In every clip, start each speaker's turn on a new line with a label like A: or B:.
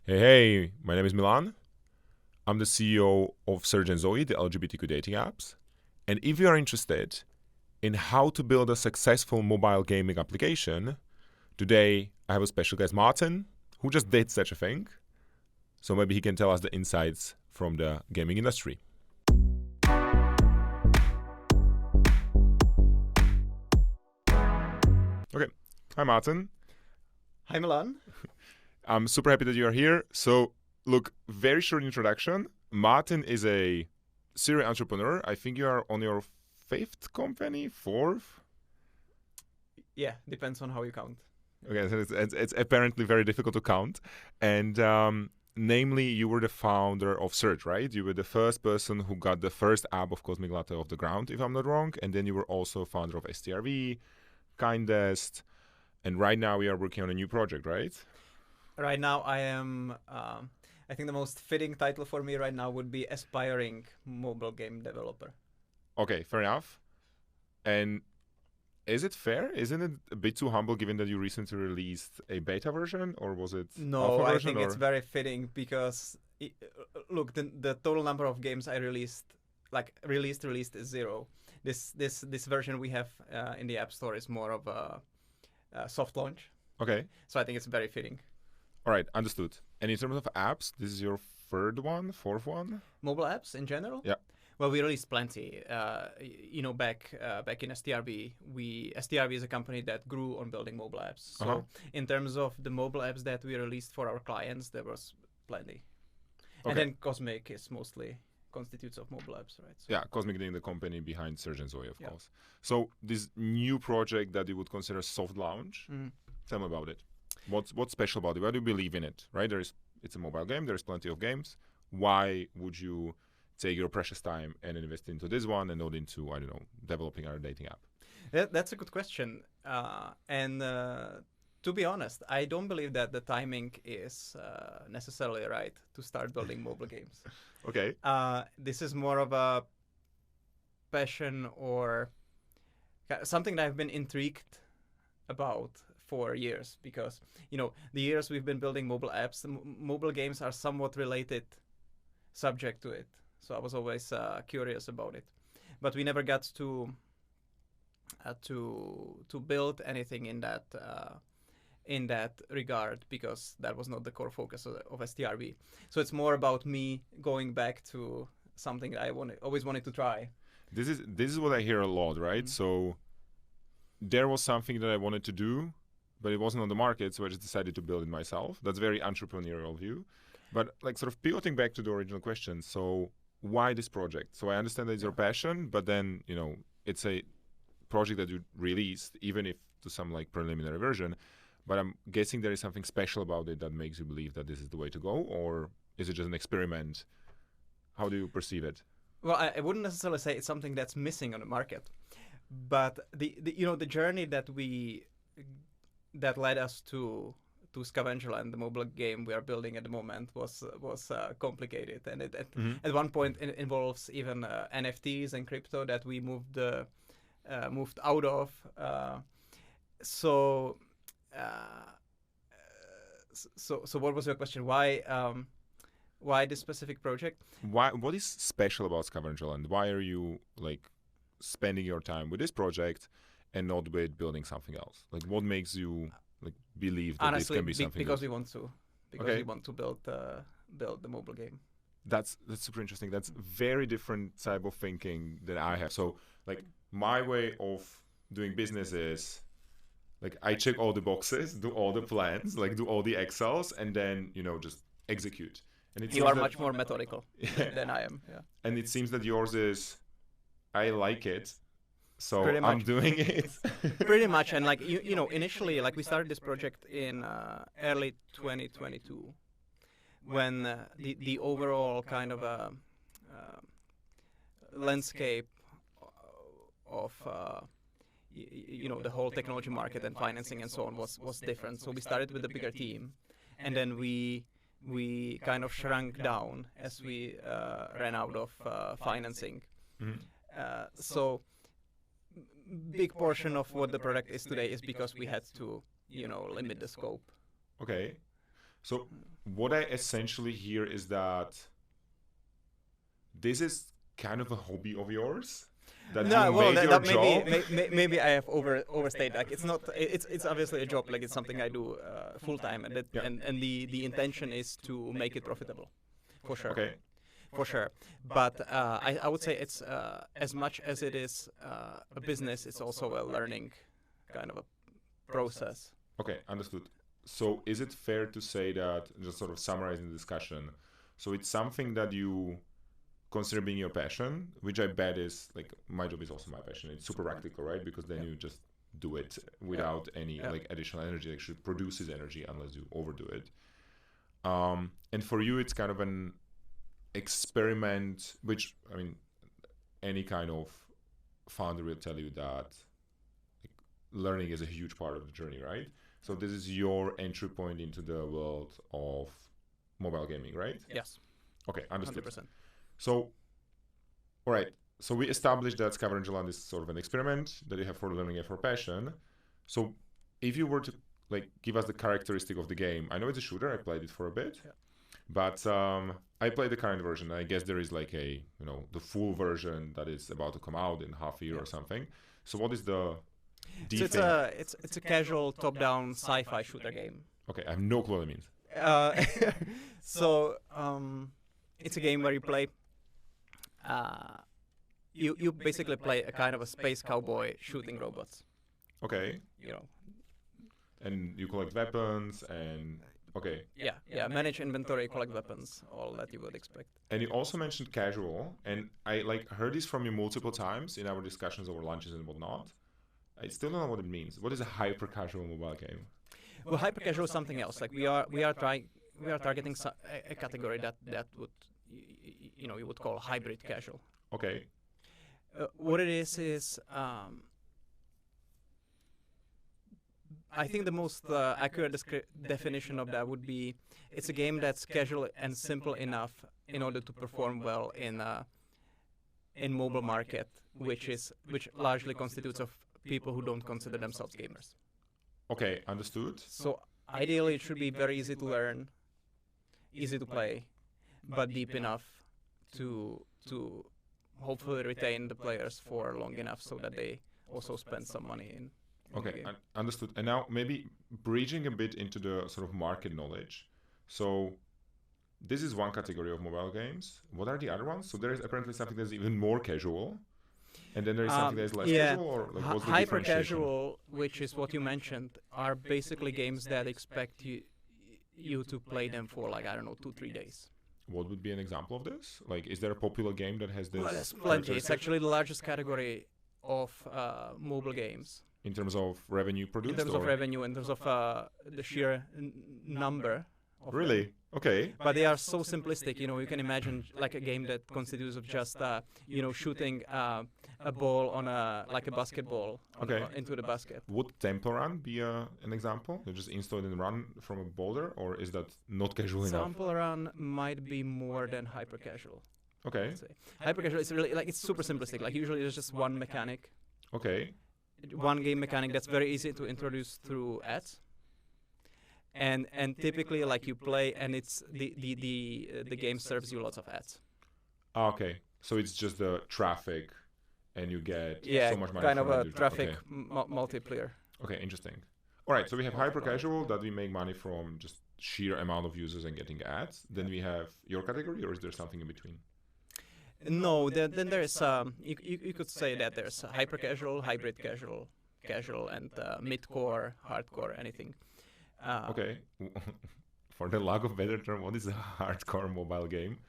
A: Hey, my name is Milan. I'm the CEO of Serge and Zoe, the LGBTQ dating apps. And if you are interested in how to build a successful mobile gaming application, today I have a special guest, Martin, who just did such a thing. So maybe he can tell us the insights from the gaming industry. Okay. Hi, Martin.
B: Hi, Milan.
A: I'm super happy that you are here. So, look, very short introduction. Martin is a serial entrepreneur. I think you are on your fifth company, fourth.
B: Yeah, depends on how you count.
A: Okay, so it's apparently very difficult to count. And namely, you were the founder of Surge, right? You were the first person who got the first app of Cosmic Latte off the ground, if I'm not wrong. And then you were also founder of STRV, Kindest. And right now we are working on a new project, right?
B: Right now, I am. I think the most fitting title for me right now would be aspiring mobile game developer.
A: Okay, fair enough. And is it fair? Isn't it a bit too humble given that you recently released a beta version, or was it
B: No,
A: alpha
B: I
A: version?
B: think it's very fitting because look, the total number of games I released is zero. This version we have in the App Store is more of a soft launch.
A: Okay.
B: So I think it's very fitting.
A: All right, understood. And in terms of apps, this is your third one, fourth one?
B: Mobile apps in general?
A: Yeah.
B: Well, we released plenty. Back in STRB, STRB is a company that grew on building mobile apps. So in terms of the mobile apps that we released for our clients, there was plenty. Okay. And then Cosmic is mostly constitutes of mobile apps, right? So
A: yeah, Cosmic being the company behind Surge and Zoe, of course. So this new project that you would consider soft launch, tell me about it. What's special about it? Why do you believe in it? Right? It's a mobile game. There's plenty of games. Why would you take your precious time and invest into this one and not into, I don't know, developing our dating app?
B: That's a good question. To be honest, I don't believe that the timing is necessarily right to start building mobile games.
A: Okay.
B: This is more of a passion or something that I've been intrigued about for years because, the years we've been building mobile apps, mobile games are somewhat related subject to it. So I was always curious about it. But we never got to build anything in that regard because that was not the core focus of STRB. So it's more about me going back to something I always wanted to try.
A: This is what I hear a lot, right? So there was something that I wanted to do, but it wasn't on the market, so I just decided to build it myself. That's very entrepreneurial view. But like sort of pivoting back to the original question, so why this project? So I understand that it's your passion, but then, it's a project that you released, even if to some like preliminary version, but I'm guessing there is something special about it that makes you believe that this is the way to go, or is it just an experiment? How do you perceive it?
B: Well, I wouldn't necessarily say it's something that's missing on the market, but the journey that led us to Scavenger and the mobile game we are building at the moment was complicated, and it at one point it involves even NFTs and crypto that we moved out of. So what was your question? Why this specific project?
A: What is special about Scavenger and why are you like spending your time with this project and not with building something else? Like, what makes you like believe that
B: honestly,
A: this can be something?
B: Because
A: good?
B: we want to. We want to build the mobile game.
A: That's super interesting. That's very different type of thinking that I have. So like my way of doing business is like I check all the boxes, do all the plans, like do all the Excels, and then just execute. And
B: you are much more methodical than I am. Yeah.
A: And it seems that yours is, I like it, so
B: Pretty
A: I'm
B: much.
A: doing it.
B: Pretty much, and like initially, like we started this project in early 2022, when the overall kind of landscape of the whole technology market and financing and so on was different. So we started with a bigger team, and then we kind of shrunk down as we ran out of financing. So big portion of what the product is today is because we had to limit the scope.
A: Okay. So what I essentially hear is that this is kind of a hobby of yours that
B: No,
A: you
B: well,
A: made your
B: that
A: job.
B: maybe I have overstayed. Like it's not. It's obviously a job. Like it's something I do full time, and
A: Yeah.
B: and the intention is to make it profitable, for sure.
A: Okay.
B: For sure. But I would say it's as much as it is a business, it's also a learning kind of a process.
A: Okay, understood. So is it fair to say that, just sort of summarizing the discussion, so it's something that you consider being your passion, which I bet is like my job is also my passion. It's super practical, right? Because then you just do it without any like additional energy. It actually produces energy unless you overdo it. And for you, it's kind of an experiment, which I mean, any kind of founder will tell you that like, learning is a huge part of the journey, right? So this is your entry point into the world of mobile gaming, right?
B: Yes.
A: Okay, understood.
B: 100%.
A: So, all right. So we established that Scavenger is sort of an experiment that you have for learning and for passion. So if you were to like give us the characteristic of the game, I know it's a shooter. I played it for a bit, but I played the current version. I guess there is like a the full version that is about to come out in half a year or something. So what is the
B: So it's a casual top-down sci-fi shooter game.
A: Okay, I have no clue what it means.
B: So it's a game where you play. You basically play a kind of a space cowboy shooting robots.
A: Okay. And you collect weapons and okay.
B: Yeah. Manage inventory, collect weapons, all that you would expect.
A: And you also mentioned casual, and I like heard this from you multiple times in our discussions over lunches and whatnot. I still don't know what it means. What is a hyper casual mobile game?
B: Well, hyper casual is something else. Like we are targeting a category that would you would call hybrid casual.
A: Okay.
B: What it is I think the most accurate definition of that would be it's a game that's casual and simple enough in order to perform well in mobile market, which largely constitutes of people who don't consider themselves gamers.
A: Okay, understood.
B: So ideally, it should be very easy to learn, easy to play, but deep enough to hopefully retain the players for long enough so that they also spend some money in.
A: Okay, understood. And now maybe bridging a bit into the sort of market knowledge. So this is one category of mobile games. What are the other ones? So there is apparently something that's even more casual. And then there is something that is less casual, or like what's the
B: hyper
A: differentiation?
B: casual, which is what you mentioned, are basically games that expect you to play them for like 2-3 days.
A: What would be an example of this? Like, is there a popular game that has this?
B: Well, there's plenty. It's actually the largest category of mobile games.
A: In terms of revenue produced?
B: In terms of revenue, in terms of the sheer number.
A: Really? Okay.
B: But they are so simplistic. You can imagine like a game that constitutes of just shooting a ball on a basketball into the basket.
A: Would Temple Run be an example? You just install it and run from a boulder, or is that not casual enough?
B: Temple Run might be more than hyper casual.
A: Okay.
B: Hyper casual is really it's super simplistic. Like usually there's just one mechanic.
A: Okay.
B: One game mechanic that's very easy to introduce through ads. And typically like you play and it's the game serves you lots of ads.
A: Okay. So it's just the traffic and you get so much money
B: kind
A: from
B: of a
A: it.
B: traffic
A: Okay.
B: multiplier.
A: Okay, interesting. All right, so we have hyper casual that we make money from just sheer amount of users and getting ads. Then we have your category, or is there something in between?
B: No, then there's you could say that there's hyper casual, hybrid casual, and mid-core, hardcore, anything.
A: Okay. For the lack of better term, what is a hardcore mobile game?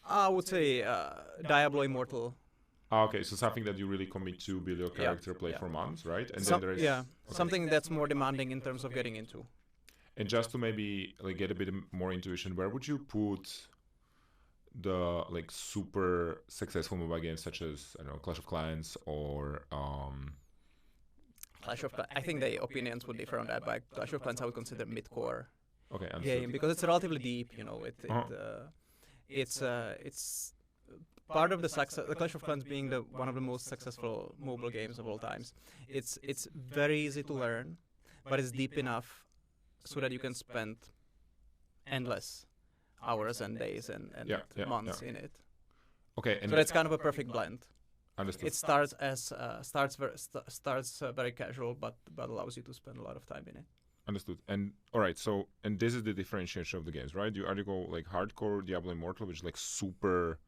B: I would say Diablo Immortal.
A: Okay, so something that you really commit to, build your character, play for months, right? And then there is
B: something that's more demanding in terms of getting into.
A: And just to maybe like get a bit more intuition, where would you put the like super successful mobile games such as Clash of Clans or
B: Clash of Clans? I think the opinions would differ on that, but Clash of Clans I would consider mid-core
A: understood.
B: game because it's relatively deep. It's part of the success. The Clash of Clans being one of the most successful mobile games of all times. It's very easy to learn, but it's deep enough so that you can spend endless hours and days and months in it.
A: Okay, and
B: so that's kind of a perfect blend.
A: Understood.
B: It starts as starts very casual, but allows you to spend a lot of time in it.
A: Understood. And all right, so and this is the differentiation of the games, right? You either go like hardcore Diablo Immortal, which is like super,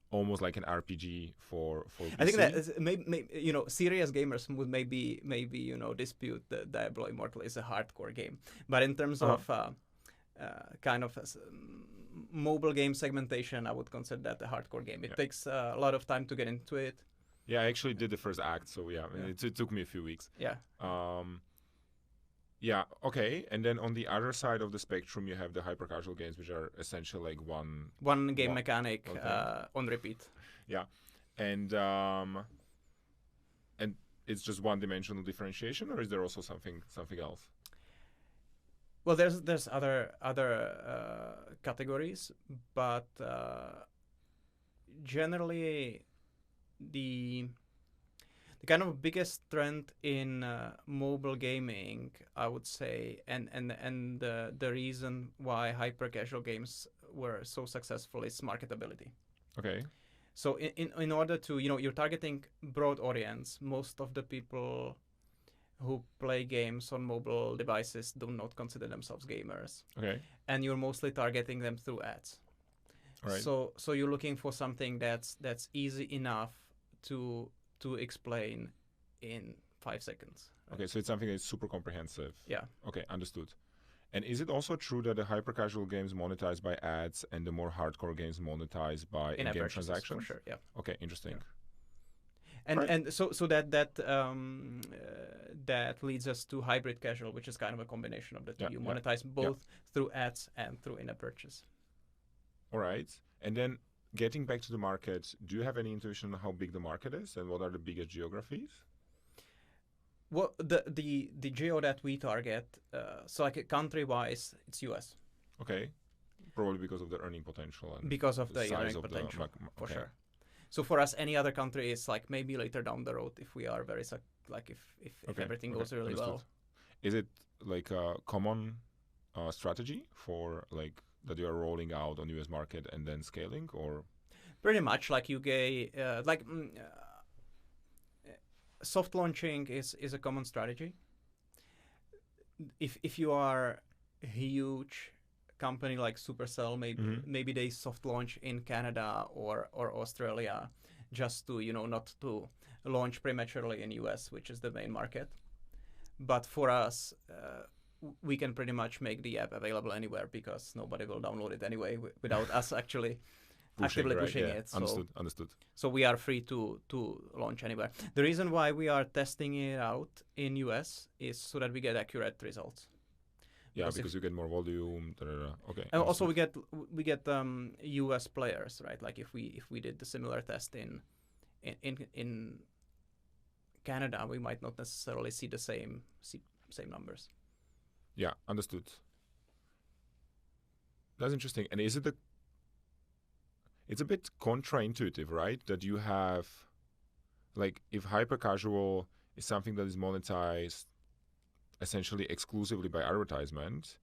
A: almost like an RPG for PC.
B: I think that is, maybe serious gamers would maybe dispute that Diablo Immortal is a hardcore game, but in terms of kind of mobile game segmentation, I would consider that a hardcore game. It takes a lot of time to get into it.
A: Yeah, I actually did the first act, so it took me a few weeks.
B: Yeah.
A: Yeah, okay. And then on the other side of the spectrum, you have the hyper casual games, which are essentially like one
B: game mechanic on repeat.
A: Yeah, and it's just one-dimensional differentiation, or is there also something else?
B: Well, there's other categories, but generally the kind of biggest trend in mobile gaming, I would say, and the reason why hyper casual games were so successful is marketability.
A: Okay.
B: So in order to, you're targeting broad audience. Most of the people who play games on mobile devices do not consider themselves gamers.
A: Okay.
B: And you're mostly targeting them through ads.
A: Right.
B: So you're looking for something that's easy enough to explain in 5 seconds.
A: Right? Okay, so it's something that's super comprehensive.
B: Yeah.
A: Okay, understood. And is it also true that the hyper-casual games monetize by ads and the more hardcore games monetize by in-game transactions?
B: For sure, yeah.
A: Okay, interesting.
B: Yeah. And so that leads us to hybrid casual, which is kind of a combination of the two. You monetize both through ads and through in-app purchase.
A: All right. And then getting back to the market, do you have any intuition on how big the market is and what are the biggest geographies?
B: Well, the geo that we target, so like country-wise, it's US.
A: Okay. Probably because of the earning potential and
B: because of the
A: size
B: earning
A: of
B: potential, for sure. So for us, any other country is like maybe later down the road if we are very if everything goes really well.
A: Is it like a common strategy for like that you are rolling out on US market and then scaling, or?
B: Pretty much like soft launching is a common strategy. If you are a huge company like Supercell, maybe they soft launch in Canada or Australia just to not to launch prematurely in US, which is the main market. But for us, we can pretty much make the app available anywhere because nobody will download it anyway without us actively pushing it. So,
A: Understood.
B: So we are free to launch anywhere. The reason why we are testing it out in US is so that we get accurate results.
A: Yeah, because you get more volume. Okay.
B: And also we get US players, right? Like if we did the similar test in Canada, we might not necessarily see the same numbers.
A: Yeah, understood. That's interesting. And it's a bit contra-intuitive, right? That you have, like, if hyper casual is something that is monetized essentially exclusively by advertisement,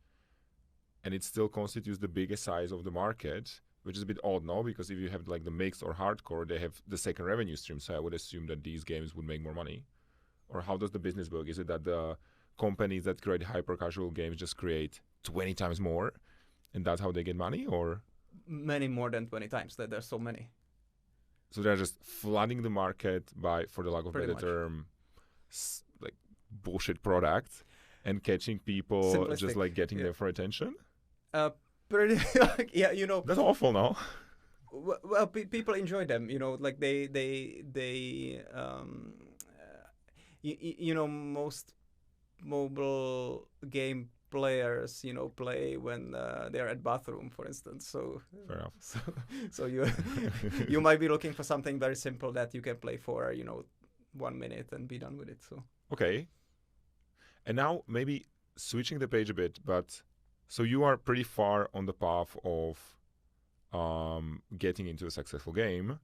A: and it still constitutes the biggest size of the market, which is a bit odd now, because if you have like the mixed or hardcore, they have the second revenue stream. So I would assume that these games would make more money. Or how does the business work? Is it that the companies that create hyper casual games just create 20 times more, and that's how they get money, or?
B: Many more than 20 times. That there's so many.
A: So they're just flooding the market by, for the lack of a better term, like bullshit products, and catching people just like getting them for attention.
B: Pretty, yeah,
A: That's awful now.
B: Well, people enjoy them, like most mobile game players, play when they're at bathroom, for instance. So
A: fair enough.
B: So you might be looking for something very simple that you can play for 1 minute and be done with it. So
A: okay. And now maybe switching the page a bit, but so you are pretty far on the path of getting into a successful game,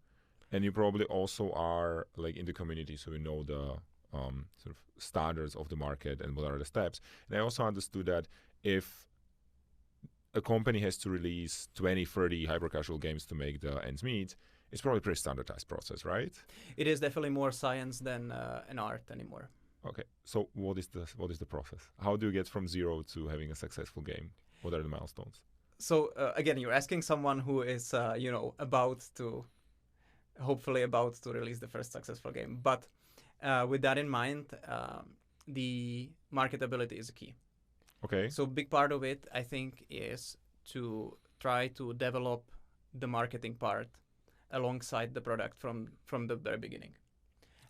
A: and you probably also are like in the community, so you know the sort of standards of the market and what are the steps. And I also understood that if a company has to release 20, 30 hyper-casual games to make the ends meet, it's probably a pretty standardized process, right?
B: It is definitely more science than an art anymore.
A: Okay, so what is the process? How do you get from zero to having a successful game? What are the milestones?
B: So again, you're asking someone who is hopefully about to release the first successful game. But with that in mind, the marketability is a key.
A: Okay.
B: So big part of it, I think, is to try to develop the marketing part alongside the product from the very beginning.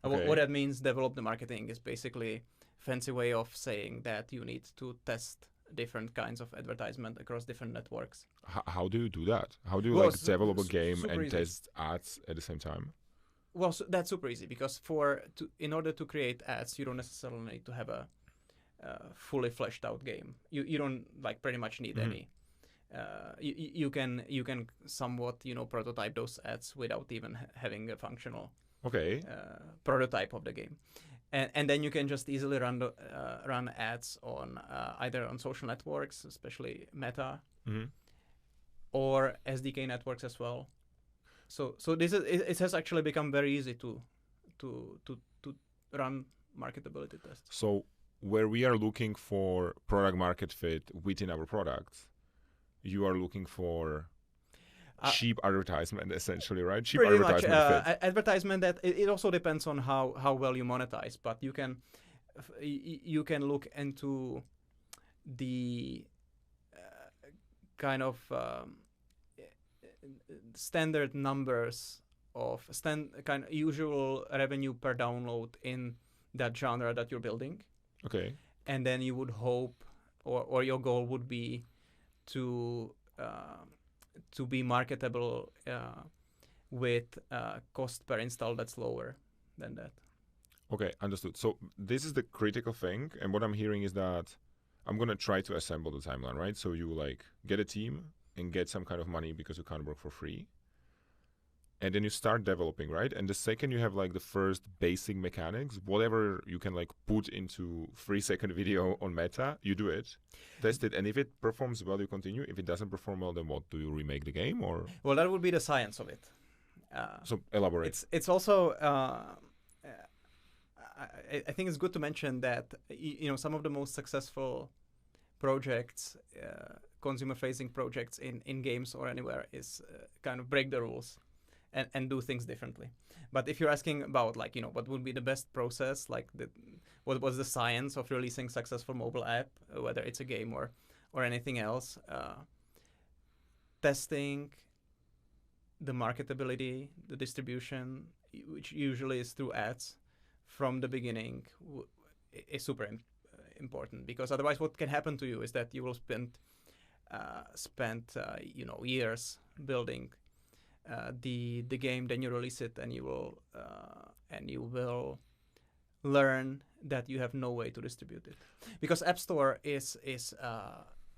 A: Okay.
B: What that means, develop the marketing, is basically fancy way of saying that you need to test different kinds of advertisement across different networks.
A: How do you do that? How do you develop a game and
B: easy.
A: test ads at the same time?
B: Well, that's super easy because in order to create ads, you don't necessarily need to have a fully fleshed out game. You don't pretty much need any. You can somewhat prototype those ads without even having a functional prototype of the game, and then you can just easily run ads on either on social networks, especially Meta, or SDK networks as well. So it has actually become very easy to run marketability tests.
A: So where we are looking for product market fit within our products, you are looking for cheap advertisement, essentially, right? Cheap
B: pretty
A: advertisement
B: much,
A: fit.
B: advertisement that it also depends on how well you monetize, but you can look into the kind of standard numbers of kind of usual revenue per download in that genre that you're building.
A: Okay.
B: And then you would hope, or your goal would be to be marketable with cost per install that's lower than that.
A: Okay, understood. So this is the critical thing, and what I'm hearing is that I'm gonna try to assemble the timeline, right? So you get a team and get some kind of money because you can't work for free. And then you start developing, right? And the second you have the first basic mechanics, whatever you can put into 3-second video on Meta, you do it, test it, and if it performs well, you continue. If it doesn't perform well, then what? Do you remake the game or?
B: Well, that would be the science of it.
A: So elaborate.
B: It's also I think it's good to mention that some of the most successful projects, consumer-facing projects in games or anywhere, is kind of break the rules. And do things differently. But if you're asking about what would be the best process, what was the science of releasing successful mobile app, whether it's a game or anything else, testing the marketability, the distribution, which usually is through ads from the beginning, is super important, because otherwise what can happen to you is that you will spend years building the game, then you release it, and you will learn that you have no way to distribute it, because App Store is a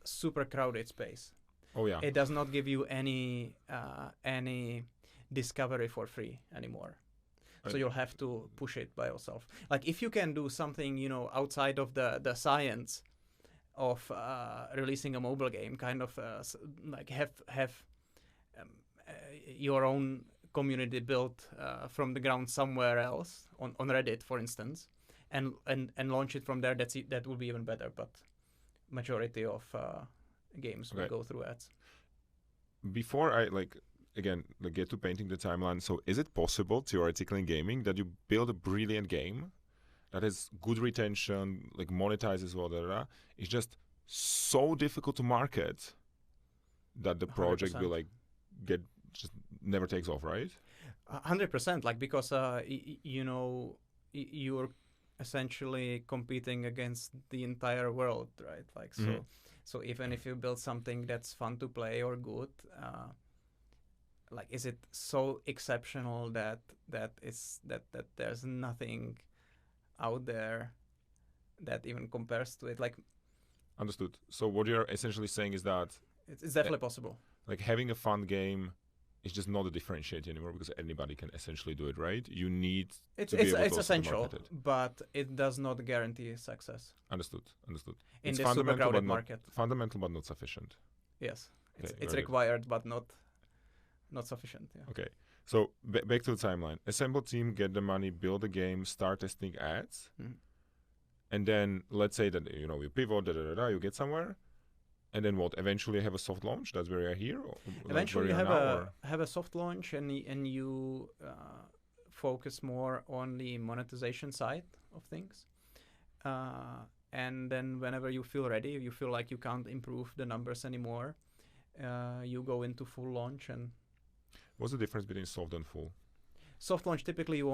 B: super crowded space.
A: Oh yeah.
B: It does not give you any discovery for free anymore. So you'll have to push it by yourself. If you can do something outside of the science of releasing a mobile game, kind of have your own community built from the ground somewhere else on Reddit, for instance, and launch it from there. That would be even better. But majority of games will go through ads.
A: Before I get to painting the timeline, so is it possible theoretically in gaming that you build a brilliant game that has good retention, monetizes well, it's just so difficult to market that the project 100%. Will get just never takes off, right?
B: 100%, because you're essentially competing against the entire world, right? So even if you build something that's fun to play or good, is it so exceptional that there's nothing out there that even compares to it?
A: Understood. So what you're essentially saying is that
B: it's definitely possible.
A: Having a fun game is just not a differentiator anymore, because anybody can essentially do it, right? You need to be able to
B: essential,
A: market it.
B: But it does not guarantee success.
A: Understood.
B: In
A: It's
B: this super crowded market.
A: Fundamental but not sufficient.
B: Yes,
A: Okay,
B: it's
A: very good.
B: required, but not sufficient. Yeah.
A: Okay. So back to the timeline. Assemble team, get the money, build a game, start testing ads,
B: Mhm.
A: and then let's say that you pivot, you get somewhere, and then what? Eventually have a soft launch. That's where you're here. Or, like
B: Eventually,
A: where
B: you
A: you are now, or
B: have a soft launch, and you focus more on the monetization side of things. And then whenever you feel ready, you feel like you can't improve the numbers anymore, you go into full launch. And
A: what's the difference between soft and full?
B: soft launch, typically you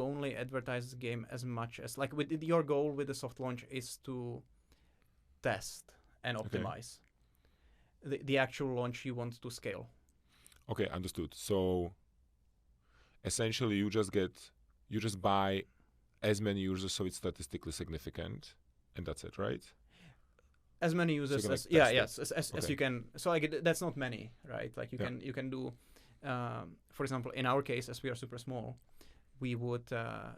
B: only advertise the game as much as, like, with your goal with the soft launch is to test and optimize. The actual launch you want to scale.
A: Okay, understood. So essentially, you just buy as many users so it's statistically significant, and that's it, right?
B: As many users
A: can,
B: as
A: like, test it.
B: yes, as
A: Okay.
B: you can. So like that's not many, right? Like
A: Yeah.
B: you can do, for example, in our case, as we are super small, we would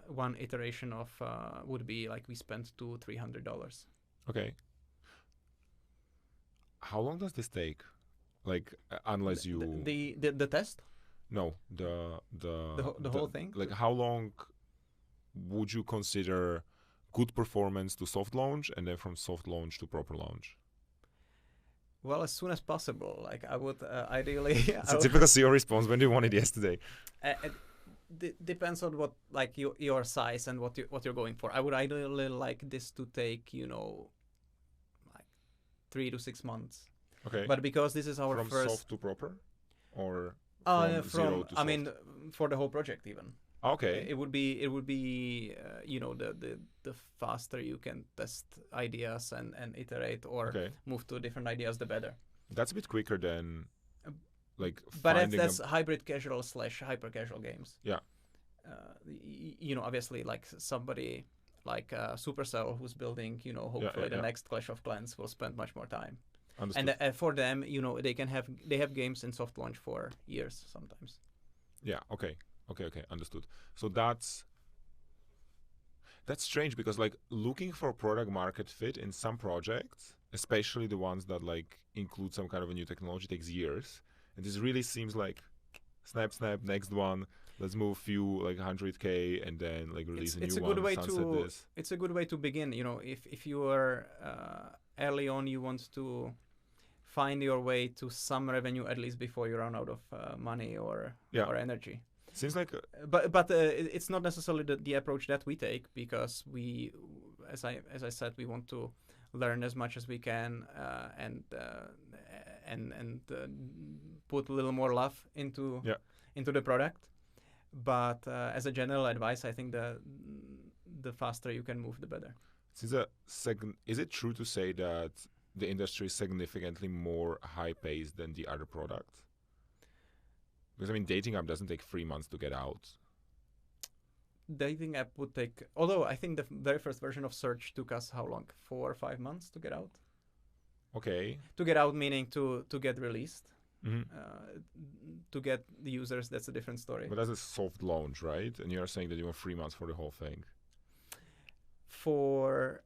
B: one iteration of would be like we spent $200-300.
A: Okay. How long does this take? Like, unless you
B: The test,
A: no
B: the whole thing.
A: Like, how long would you consider good performance to soft launch, and then from soft launch to proper launch?
B: Well, as soon as possible. Like I would ideally.
A: It's a typical CEO response. When do you want it yesterday?
B: Depends on what, like, your size and what you're going for. I would ideally like this to take like 3 to 6 months.
A: Okay.
B: But because this is our
A: from
B: first
A: soft to proper, or from zero to
B: I
A: soft?
B: mean, for the whole project even.
A: Okay.
B: It would be the faster you can test ideas and iterate or
A: Okay.
B: move to different ideas, the better.
A: That's a bit quicker than like
B: But
A: finding
B: that's hybrid casual / hyper casual games.
A: Yeah.
B: Obviously, like somebody like Supercell who's building, hopefully the next Clash of Clans will spend much more time.
A: Understood.
B: And for them, they have games in soft launch for years sometimes.
A: Yeah. Okay. Understood. So that's strange, because like looking for product market fit in some projects, especially the ones that like include some kind of a new technology, takes years. And this really seems like snap, next one. Let's move a few like 100K and then like release
B: It's
A: a new
B: a good
A: one.
B: way
A: sunset
B: to
A: this.
B: it's a good way to begin. If you are early on, you want to find your way to some revenue at least before you run out of money or energy.
A: Seems like
B: but it's not necessarily the approach that we take, because we, as I said, we want to learn as much as we can and put a little more love into the product. But as a general advice, I think the faster you can move, the better.
A: Is it true to say that the industry is significantly more high-paced than the other products? Because I mean, dating app doesn't take 3 months to get out.
B: Dating app would take, although I think the very first version of Search took us how long? 4 or 5 months to get out.
A: Okay.
B: To get out meaning to get released.
A: Mm-hmm.
B: To get the users, that's a different story.
A: But that's a soft launch, right? And you're saying that you want 3 months for the whole thing.
B: For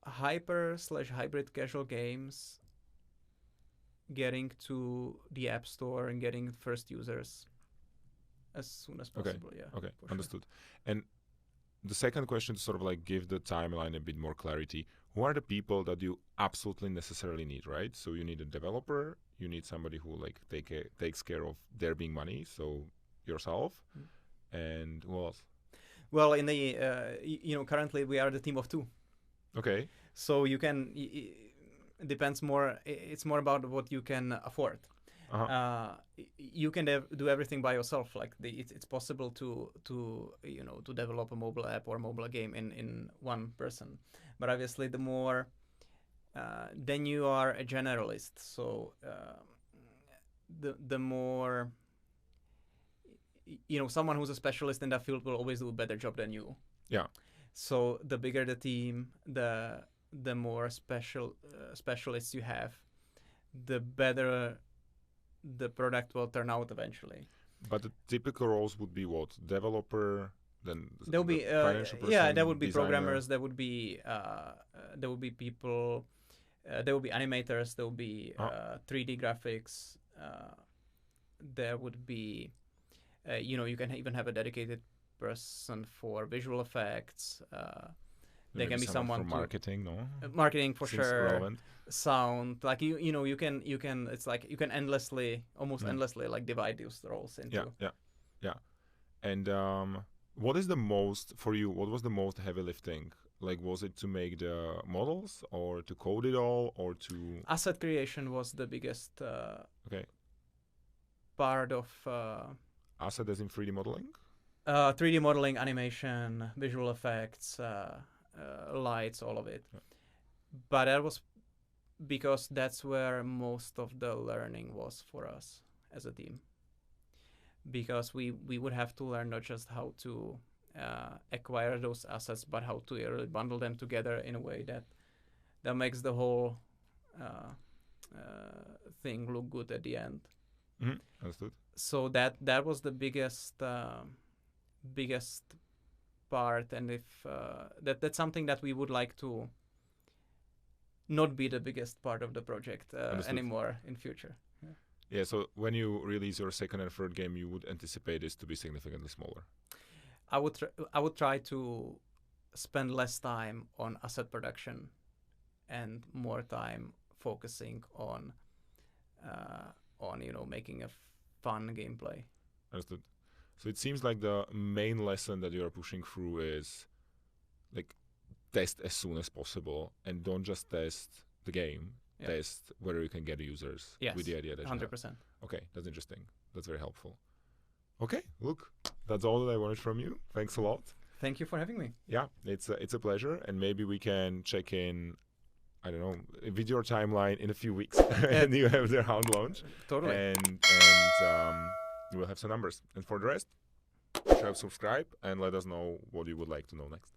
B: hyper / hybrid casual games, getting to the App Store and getting first users as soon as possible.
A: Okay.
B: Yeah.
A: Okay,
B: for
A: understood. Sure. And the second question, to sort of like give the timeline a bit more clarity, who are the people that you absolutely necessarily need, right? So you need a developer, you need somebody who like takes care of there being money, so yourself, and who else?
B: Well, in the currently we are the team of 2.
A: Okay.
B: So you can. It depends more. It's more about what you can afford. You can do everything by yourself. Like it's possible to develop a mobile app or mobile game in one person. But obviously, the more then you are a generalist. So the more someone who's a specialist in that field will always do a better job than you.
A: Yeah.
B: So the bigger the team, the more specialists you have, the better the product will turn out eventually.
A: But the typical roles would be what? Developer, then
B: there will be
A: financial person,
B: there would be
A: designer.
B: programmers, there would be people there will be animators, there will be
A: Oh.
B: 3D graphics. There would be, you can even have a dedicated person for visual effects. There can be someone
A: for
B: to
A: marketing, no?
B: marketing for
A: Seems
B: sure.
A: relevant.
B: Sound, like you can. It's like you can almost
A: Mm.
B: endlessly like divide these roles into.
A: Yeah. And what is the most for you? What was the most heavy lifting? Like, was it to make the models, or to code it all, or to
B: Asset creation was the biggest
A: okay,
B: part of
A: asset as in 3D modeling?
B: 3D modeling, animation, visual effects, lights, all of it.
A: Yeah.
B: But that was because that's where most of the learning was for us as a team. Because we would have to learn not just how to acquire those assets, but how to really bundle them together in a way that makes the whole thing look good at the end.
A: Mm-hmm. Understood.
B: So that was the biggest part, and if that's something that we would like to not be the biggest part of the project anymore in future.
A: Yeah, so when you release your second and third game, you would anticipate this to be significantly smaller.
B: I would try to spend less time on asset production and more time focusing on making a fun gameplay.
A: Understood. So it seems like the main lesson that you are pushing through is like test as soon as possible, and don't just test the game.
B: Yeah.
A: Test whether you can get users with the idea that
B: 100%.
A: Okay, that's interesting. That's very helpful. Okay, look, that's all that I wanted from you. Thanks a lot.
B: Thank you for having me.
A: Yeah, it's a pleasure, and maybe we can check in, I don't know, with your timeline in a few weeks, and you have the Hound launch.
B: Totally.
A: And we'll have some numbers. And for the rest, subscribe and let us know what you would like to know next.